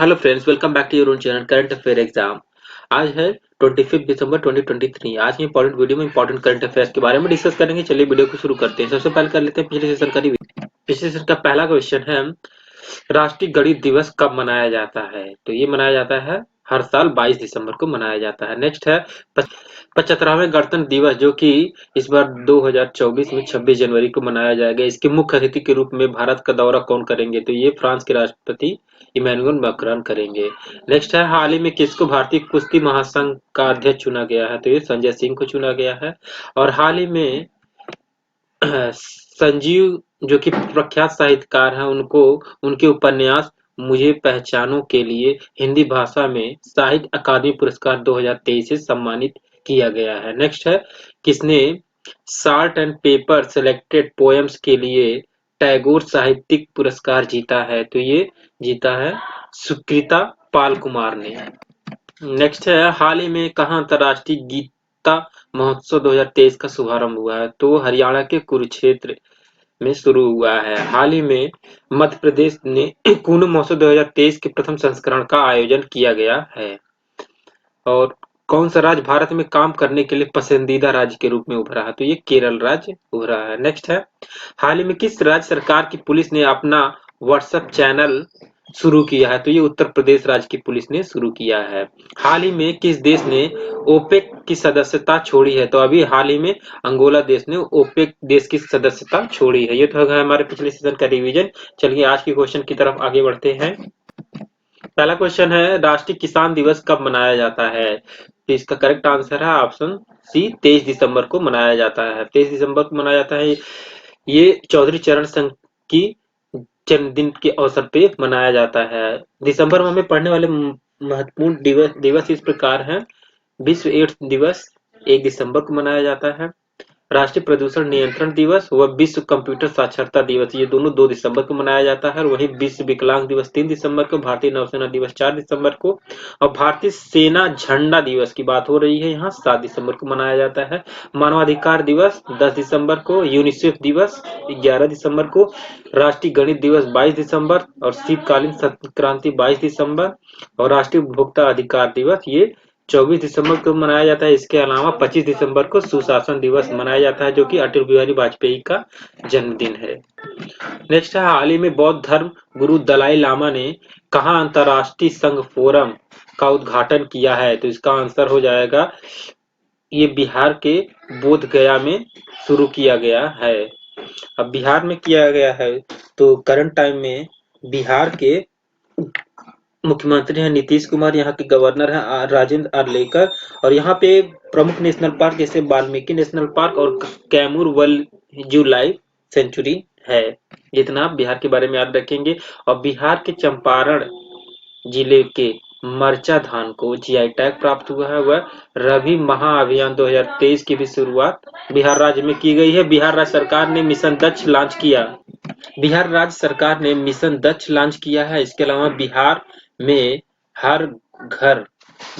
Hello friends, welcome back to your own channel current affair exam. आज है 25 दिसंबर 2023। आज की इंपॉर्टेंट वीडियो में इंपॉर्टेंट करंट अफेयर्स के बारे में डिस्कस करेंगे। चलिए वीडियो को शुरू करते हैं। सबसे पहले कर लेते हैं पिछले सेशन का रिव्यू। पिछले सेशन का पहला क्वेश्चन है, राष्ट्रीय गणित दिवस कब मनाया जाता है? तो ये मनाया जाता है हर साल 22 दिसंबर को मनाया जाता है। नेक्स्ट है 75वें गणतंत्र दिवस, जो कि इस बार 2024 में 26 जनवरी को मनाया जाएगा। इसके मुख्य अतिथि के रूप में भारत का दौरा कौन करेंगे? तो ये फ्रांस के राष्ट्रपति इमैनुअल मैक्रोन करेंगे। नेक्स्ट है, हाल ही में किसको भारतीय कुश्ती महासंघ का अध्यक्ष चुना गया है? तो ये संजय सिंह को चुना गया है। और हाल ही में संजीव, जो कि प्रख्यात साहित्यकार हैं, उनको उनके उपन्यास मुझे पहचानो के लिए हिंदी भाषा में साहित्य अकादमी पुरस्कार 2023 से सम्मानित किया गया है। नेक्स्ट है, किसने salt and paper selected poems के लिए टैगोर साहित्यिक पुरस्कार जीता है? तो ये जीता है सुकृता पाल कुमार ने। नेक्स्ट है, हाल ही में कहाँ अंतर्राष्ट्रीय गीता महोत्सव 2023 का शुभारंभ हुआ है? तो हरियाणा के कुरुक्षेत्र में शुरू हुआ है। हाल ही में मध्य प्रदेश ने कुंभ महोत्सव 2023 के प्रथम संस्करण का आयोजन किया गया है। और कौन सा राज्य भारत में काम करने के लिए पसंदीदा राज्य के रूप में उभरा है? तो ये केरल राज्य उभरा है। नेक्स्ट है, हाल ही में किस राज्य सरकार की पुलिस ने अपना व्हाट्सएप चैनल शुरू किया है? तो ये उत्तर प्रदेश राज्य की पुलिस ने शुरू किया है। हाल ही में किस देश ने ओपेक की सदस्यता छोड़ी है? तो अभी हाल ही में अंगोला देश ने ओपेक देश की सदस्यता छोड़ी है। ये तो है हमारे पिछले सीजन का रिवीजन। चलिए आज के क्वेश्चन की तरफ आगे बढ़ते हैं। पहला क्वेश्चन है, राष्ट्रीय किसान दिवस कब मनाया जाता है? तो इसका करेक्ट आंसर है ऑप्शन सी, 23 दिसंबर को मनाया जाता है। 23 दिसंबर को मनाया जाता है। ये चौधरी चरण सिंह की जन्मदिन के अवसर पे मनाया जाता है। दिसंबर में हमें पढ़ने वाले महत्वपूर्ण दिवस इस प्रकार हैं। विश्व एड्स दिवस 1 दिसंबर को मनाया जाता है। राष्ट्रीय प्रदूषण नियंत्रण दिवस व विश्व कंप्यूटर साक्षरता दिवस, ये दोनों 2 दिसंबर को मनाया जाता है। और वहीं विश्व विकलांग दिवस 3 दिसंबर को, भारतीय नौसेना दिवस 4 दिसंबर को, और भारतीय सेना झंडा दिवस की बात हो रही है यहाँ 7 दिसंबर को मनाया जाता है। मानवाधिकार दिवस 10 दिसंबर को, यूनिसेफ दिवस 11 दिसंबर को, राष्ट्रीय गणित दिवस 22 दिसंबर, और शीतकालीन संक्रांति 22 दिसंबर, और राष्ट्रीय उपभोक्ता अधिकार दिवस ये 24 दिसंबर को मनाया जाता है। इसके अलावा 25 दिसंबर को सुशासन दिवस मनाया जाता है, जो कि अटल बिहारी वाजपेयी का जन्मदिन है। नेक्स्ट है, हाल ही में बौद्ध धर्म गुरु दलाई लामा ने कहाँ अंतर्राष्ट्रीय संघ फोरम का उद्घाटन किया है? तो इसका आंसर हो जाएगा, ये बिहार के बोध गया में शुरू किया गया है। अब बिहार में किया गया है तो करंट टाइम में बिहार के मुख्यमंत्री हैं नीतीश कुमार, यहाँ के गवर्नर हैं राजेंद्र आर्लेकर, और यहाँ पे प्रमुख नेशनल पार्क जैसे वाल्मीकि नेशनल पार्क और कैमूर वाइल्ड लाइफ सेंचुरी है। जितना आप बिहार के बारे में याद रखेंगे। और बिहार के चंपारण जिले के मरचा धान को जीआई टैग प्राप्त हुआ है। वह रबी महाअभियान 2023 की भी शुरुआत बिहार राज्य में की गई है। बिहार राज्य सरकार ने मिशन दक्ष लॉन्च किया। बिहार राज्य सरकार ने मिशन दक्ष लॉन्च किया है। इसके अलावा बिहार में हर घर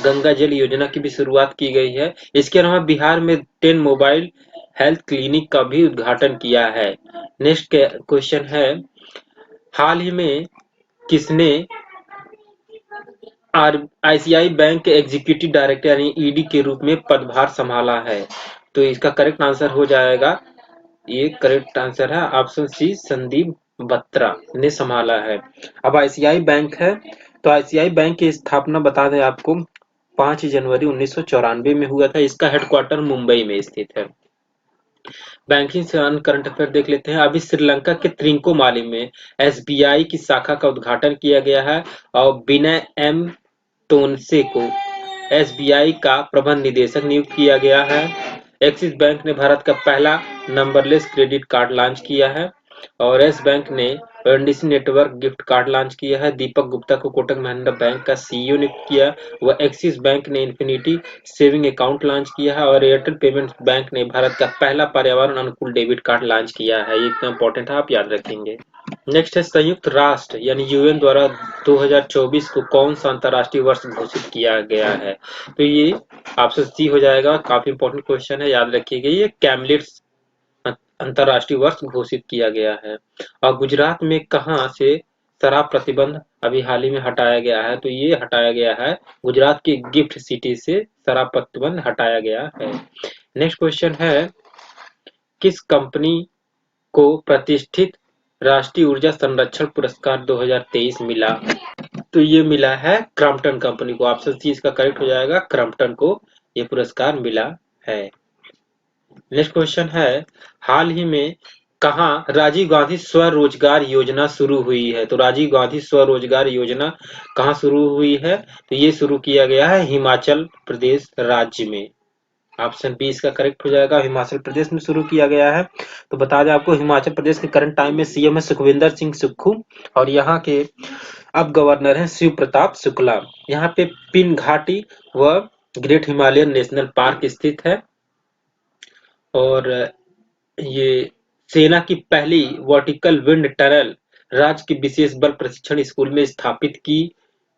गंगा जल योजना की भी शुरुआत की गई है। इसके अलावा बिहार में 10 मोबाइल हेल्थ क्लिनिक का भी उद्घाटन किया है। नेक्स्ट क्वेश्चन है, हाल ही में किसने आईसीआई बैंक के एग्जीक्यूटिव डायरेक्टर यानी ईडी के रूप में पदभार संभाला है? तो इसका करेक्ट आंसर हो जाएगा, ये करेक्ट आंसर है ऑप्शन सी, संदीप बत्रा ने संभाला है। अब आईसीआई बैंक है, तो आईसीआई बैंक की स्थापना बता दें आपको 5 जनवरी 1994 में हुआ था। इसका हेडक्वार्टर मुंबई में स्थित है। बैंकिंग से अन्य करंट अफेयर देख लेते हैं। अभी श्रीलंका के त्रिंकोमाली में एसबीआई की शाखा का उद्घाटन किया गया है, और विनय एम टोनसे को एसबीआई का प्रबंध निदेशक नियुक्त किया गया है। एक्सिस बैंक ने भारत का पहला नंबरलेस क्रेडिट कार्ड लॉन्च किया है, और यस बैंक ने NDC network gift card launch किया है। दीपक गुप्ता को कोटक महिंद्रा बैंक का सीईओ नियुक्त किया। वह एक्सिस बैंक ने इन्फिनिटी सेविंग अकाउंट लॉन्च किया है, और एयरटेल पेमेंट्स बैंक ने भारत का पहला पर्यावरण अनुकूल डेबिट कार्ड लॉन्च किया है। ये इतना इंपॉर्टेंट है, आप याद रखेंगे। नेक्स्ट है, संयुक्त राष्ट्र यानी यूएन द्वारा 2024 को कौन सा अंतर्राष्ट्रीय वर्ष घोषित किया गया है? तो ये ऑप्शन सी हो जाएगा। काफी इंपॉर्टेंट क्वेश्चन है, याद रखिएगा। ये कैमलिट्स अंतर्राष्ट्रीय वर्ष घोषित किया गया है। और गुजरात में कहां से शराब प्रतिबंध अभी हाल ही में हटाया गया है, तो ये हटाया गया है गुजरात की गिफ्ट सिटी से शराब प्रतिबंध हटाया गया है। नेक्स्ट क्वेश्चन है, किस कंपनी को प्रतिष्ठित राष्ट्रीय ऊर्जा संरक्षण पुरस्कार 2023 मिला? तो ये मिला है क्रॉम्पटन कंपनी को। ऑप्शन सी इसका करेक्ट हो जाएगा, क्रॉम्पटन को ये पुरस्कार मिला है। नेक्स्ट क्वेश्चन है, हाल ही में कहाँ राजीव गांधी स्वरोजगार योजना शुरू हुई है? तो राजीव गांधी स्वरोजगार योजना कहाँ शुरू हुई है? तो ये शुरू किया गया है हिमाचल प्रदेश राज्य में। ऑप्शन बी इसका करेक्ट हो जाएगा, हिमाचल प्रदेश में शुरू किया गया है। तो बता दें आपको, हिमाचल प्रदेश के करंट टाइम में सीएम है सुखविंदर सिंह सुक्खू और यहाँ के अब गवर्नर हैं शिव प्रताप शुक्ला। यहाँ पे पिन घाटी व ग्रेट हिमालयन नेशनल पार्क स्थित है और ये सेना की पहली वर्टिकल विंड टनल राज्य के विशेष बल प्रशिक्षण स्कूल में स्थापित की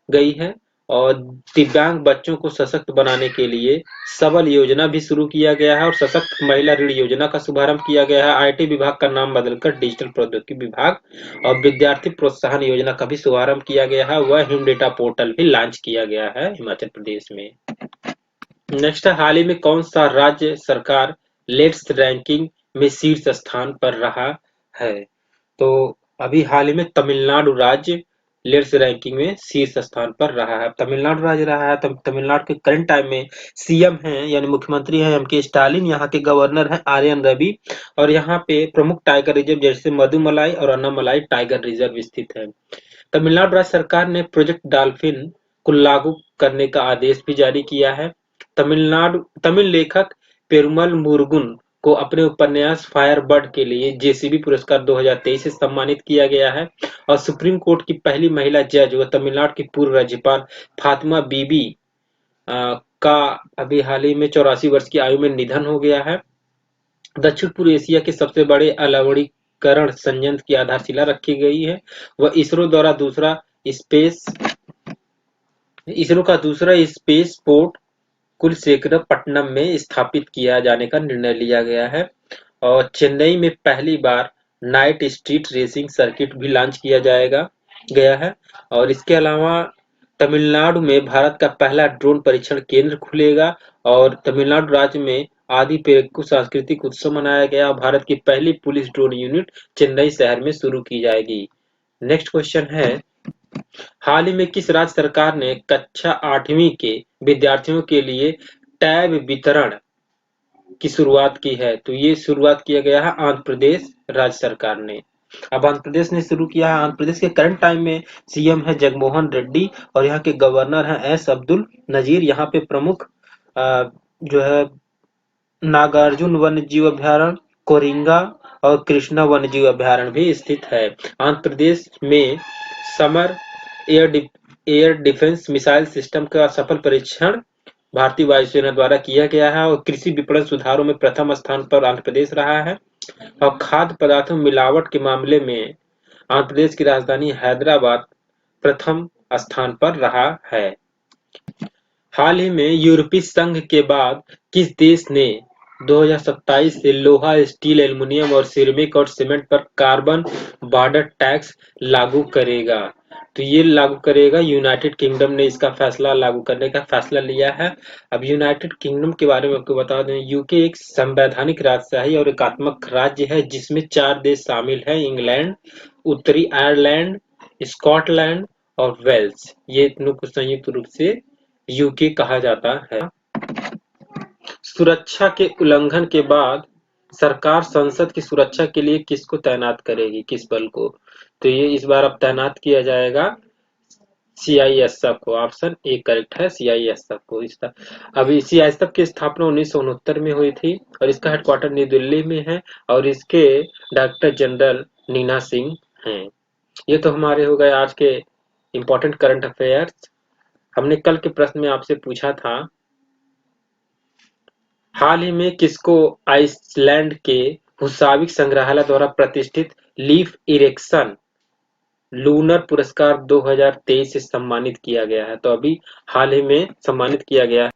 गई है और दिव्यांग बच्चों को सशक्त बनाने के लिए सबल योजना भी शुरू किया गया है और सशक्त महिला ऋण योजना का शुभारंभ किया गया है। आईटी विभाग का नाम बदलकर डिजिटल प्रौद्योगिकी विभाग और विद्यार्थी प्रोत्साहन योजना का भी शुभारंभ किया गया है। वह हिम डेटा पोर्टल भी लॉन्च किया गया है हिमाचल प्रदेश में। नेक्स्ट है, हाल ही में कौन सा राज्य सरकार लेट्स रैंकिंग में शीर्ष स्थान पर रहा है? तो अभी हाल ही में तमिलनाडु राज्य लेट्स रैंकिंग में शीर्ष स्थान पर रहा है। तमिलनाडु राज्य रहा है। तमिलनाडु के करंट टाइम में सीएम हैं यानी मुख्यमंत्री हैं एम के स्टालिन, यहाँ के गवर्नर हैं आर्यन रवि और यहाँ पे प्रमुख टाइगर रिजर्व जैसे मधुमलाई और अन्नामलाई टाइगर रिजर्व स्थित है। तमिलनाडु राज्य सरकार ने प्रोजेक्ट डॉल्फिन को लागू करने का आदेश भी जारी किया है। तमिल लेखक पेरुमल मुरुगन को अपने उपन्यास फायरबर्ड के लिए जेसीबी पुरस्कार 2023 से सम्मानित किया गया है और सुप्रीम कोर्ट की पहली महिला जज व तमिलनाडु की पूर्व राज्यपाल फातिमा बीबी का अभी हाल ही में 84 वर्ष की आयु में निधन हो गया है। दक्षिण पूर्व एशिया के सबसे बड़े अलवणीकरण संयंत्र की आधारशिला रखी गई है। वह इसरो का दूसरा स्पेस पोर्ट कुलशेखरपट्टनम में स्थापित किया जाने का निर्णय लिया गया है और चेन्नई में पहली बार नाइट स्ट्रीट रेसिंग सर्किट भी लॉन्च किया गया है और इसके अलावा तमिलनाडु में भारत का पहला ड्रोन परीक्षण केंद्र खुलेगा और तमिलनाडु राज्य में आदि पेरुक्कू सांस्कृतिक उत्सव मनाया गया और भारत की पहली पुलिस ड्रोन यूनिट चेन्नई शहर में शुरू की जाएगी। नेक्स्ट क्वेश्चन है, हाल ही में किस राज्य सरकार ने कक्षा 8वीं के विद्यार्थियों के लिए टैब वितरण की शुरुआत की है? तो ये शुरुआत किया गया है आंध्र प्रदेश राज्य सरकार ने। अब आंध्र प्रदेश ने शुरू किया है। आंध्र प्रदेश के करंट टाइम में सीएम है जगनमोहन रेड्डी और यहाँ के गवर्नर हैं एस अब्दुल नजीर। यहाँ पे प्रमुख जो है नागार्जुन वन्यजीव अभ्यारण्य, कोरिंगा और कृष्णा वन्यजीव अभ्यारण्य भी स्थित है। आंध्र प्रदेश में summer air defence missile system का सफल परीक्षण भारतीय वायुसेना द्वारा किया गया है और कृषि विपणन सुधारों में प्रथम स्थान पर आंध्र प्रदेश रहा है और खाद्य पदार्थों मिलावट के मामले में आंध्र प्रदेश की राजधानी हैदराबाद प्रथम स्थान पर रहा है। हाल ही में यूरोपीय संघ के बाद किस देश ने 2027 से लोहा, स्टील, एल्युमिनियम और सिरेमिक और सीमेंट पर कार्बन बॉर्डर टैक्स लागू करेगा? तो ये लागू करेगा यूनाइटेड किंगडम ने इसका फैसला लागू करने का फैसला लिया है। अब यूनाइटेड किंगडम के बारे में आपको बता दें, यूके एक संवैधानिक राजशाही और एकात्मक राज्य है जिसमें 4 देश शामिल हैं, इंग्लैंड, उत्तरी आयरलैंड, स्कॉटलैंड और वेल्स। ये तीनों को संयुक्त रूप से यूके कहा जाता है। सुरक्षा के उल्लंघन के बाद सरकार संसद की सुरक्षा के लिए किसको तैनात करेगी, किस बल को? तो ये इस बार अब तैनात किया जाएगा सीआईएसएफ को। ऑप्शन ए करेक्ट है, सीआईएसएफ को। अभी सीआईएसएफ की स्थापना 1969 में हुई थी और इसका हेडक्वार्टर नई दिल्ली में है और इसके डायरेक्टर जनरल नीना सिंह हैं। ये तो हमारे हो गए आज के इम्पोर्टेंट करंट अफेयर्स। हमने कल के प्रश्न में आपसे पूछा था, हाल ही में किसको आइसलैंड के हुसाविक संग्रहालय द्वारा प्रतिष्ठित लीफ इरेक्शन लूनर पुरस्कार 2023 से सम्मानित किया गया है? तो अभी हाल ही में सम्मानित किया गया है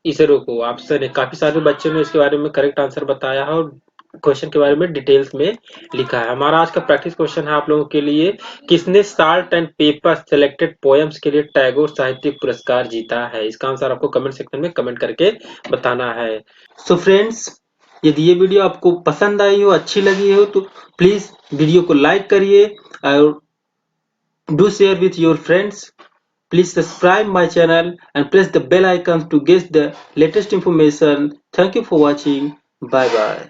इसरो को। ऑप्शन है, काफी सारे बच्चों ने इसके बारे में करेक्ट आंसर बताया है और क्वेश्चन के बारे में डिटेल्स में लिखा है। हमारा आज का प्रैक्टिस क्वेश्चन है आप लोगों के लिए, किसने salt and paper selected poems के लिए टैगोर साहित्यिक पुरस्कार जीता है? इसका आंसर आपको कमेंट सेक्शन में कमेंट करके बताना है। सो फ्रेंड्स, यदि ये वीडियो आपको पसंद आई हो, अच्छी लगी हो, तो प्लीज वीडियो को लाइक करिए और do share with your friends. Please subscribe my channel and press the bell icon to get the latest information. Thank you for watching. Bye bye.